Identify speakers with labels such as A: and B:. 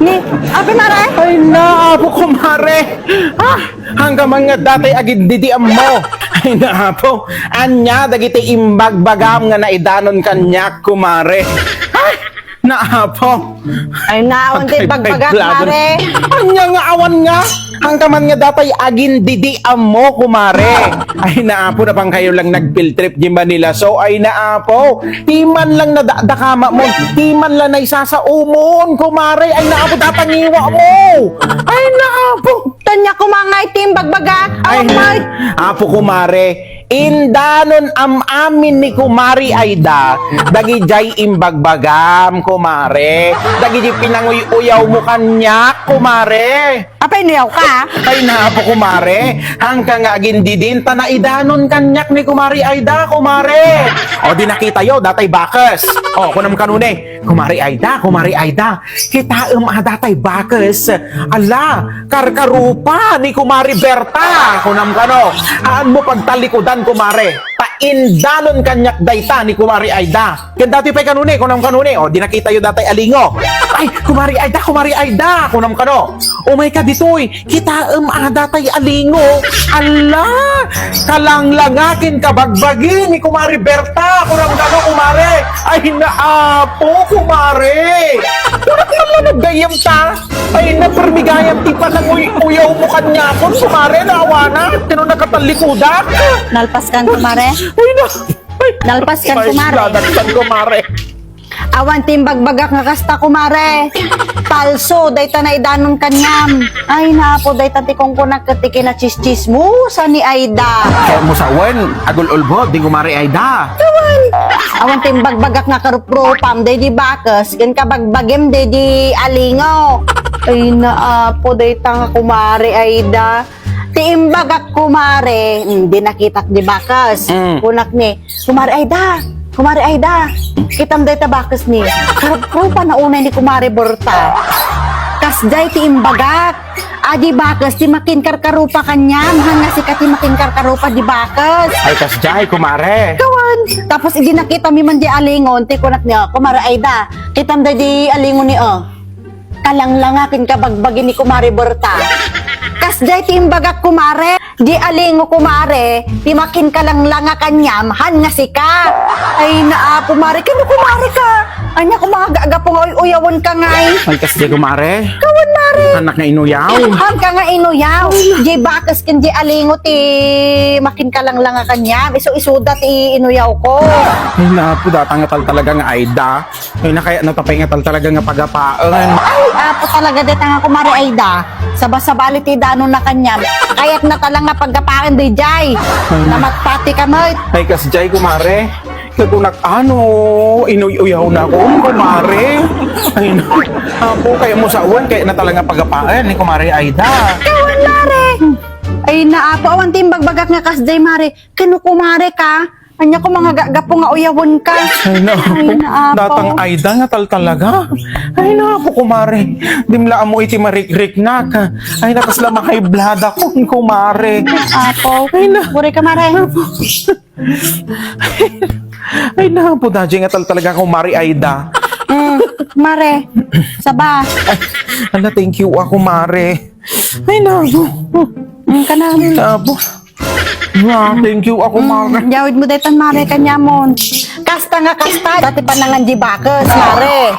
A: Ni, abi mare?
B: Ay naapo kumare. Hanggang mga dati agid didiam mo. Ay naapo. Anya dagiti imbagbagam nga naidanon kanyak kumare. Ay naapo.
A: Ay naon di bagbagak mare.
B: Anya nga awan nga. Hanggang man nga datay agin didiam mo kumare. Ay naapo na pang kayo lang nagfield trip di Manila. So ay naapo. Timan lang na dakama mo. Timan lang na isa sa umon kumare. Ay naapo datangiwa mo. Ay naapo.
A: Tanya ko mga itim bagbagak.
B: Ay, apo kumare, indanon amin ni kumari Aida, dagi jay imbagbagam kumare, dagi jay pinanguy-uyaw mo kanyak kumare.
A: Apay niyaw ka?
B: Ay na apo kumare, hanggang nga agindidin ta na idanon kanyak ni kumari Aida kumare. O di nakita yo, datay bakas. O kunam kanune, kumari Aida, kita datay bakas. Ala, karkarupa ni kumari Berta, kunam kano. Aan mo pagtalikudan kumare, paindalon kanyak dayta ni kumari Aida. Ken dati pay kanune, kunam kanune. O di nakita yo datay alingo. Ay, kumari Aida, kunam kano. Umay ka ditoy, kita datay alingo. Ala, kalanglangakin kabagbagi ni kumari Berta, kunam kano kumare. Ay naapo kumare. Kunam kano nagdayam ta. Ay napermigayam ti pa nang uyaw mo kanya kon kumare naawana. Tino nakatalikudak.
A: Nalpas kan kumare?
B: Ay na. Ay,
A: Nalpas kan
B: ay,
A: kumare.
B: ladagsan kumare.
A: Awan tim bagbagak nga kasta kumare. Palso, dayta na idanon kanyam. Ay napo, dayta ti kong kunak katiki na chis-chis mo sa ni Aida.
B: Kaya mo sa wen, agul ulbod, di kumare Aida.
A: Awan tim bagbagak nga karupropam, day di bakas, gan kabagbagem, day di alingaw. Ay naapo, dayta nga kumare Aida. Ti imbagak kumare, hindi nakitak di bakas. Kunak ni, Kumare Aida, kitam day tabakas ni. Karuprupa na unay ni Kumare Borta. Kasday ti imbagak. Adi bakas, ti makin karkarupa kanyam. Hanga si ti makin karkarupa di bakas.
B: Ay kasjay, kumare.
A: Kawan. Tapos hindi nakita mi man di alingon. Ti kunak niya, Kumare Aida. Kitam day di alingon ni kalanglangakin kabagbagi ni Kumare Borta. Kasday ti imbagak kumare. Di alingo kumare, di makin ka lang langa kanyam, han nga si ka. Ay naapo mare, kano kumare ka? Anya ko mga gagapong uyawon ka ngay.
B: Ay kasjay, kumare.
A: Kawan mare.
B: Anak na inuyaw.
A: Han ka nga inuyaw. Di bakas kin di alingo ti makin ka lang langa kanyam. Iso-isuda ti inuyaw ko.
B: Ay napo, datangatal talaga nga Aida. Ay nakaya natapaingatal talaga nga pagapaan.
A: Ay, apo talaga dito nga kumare Aida. Sabasabali ti dano na kanyam. Kaya't na talang nga pagkapaan di jay. Namatpati ka mo.
B: Ay kasjay, kumare. Katunak inuyaw na ako, kumare. Ay napo, kaya mo sa uwan, kaya na talaga pagapaan ni kumare Aida.
A: Kawan mare. Ay naapo awan timbagbagak nga kasday mare. Kano kumare ka? Anya ko mga gagapo nga uyawon ka.
B: Ay napo,
A: naapo.
B: datang Aida nga talaga. Ay napo, kumare. Dimla mo iti marik-rik na ka. Ay nakasla makay blada ko, kumare.
A: Apo. Ay na. Buri ka mare.
B: Ay napo, dadya nga talaga kumare Aida.
A: Mare. Saba.
B: Ay, ala, thank you ako, mare. Ay napo.
A: Kanang.
B: Napo. Thank you ako, mare.
A: Jawid mo daytan mare kanyamon. Kasta nga kasta. Dati pa nangan di bakas mare.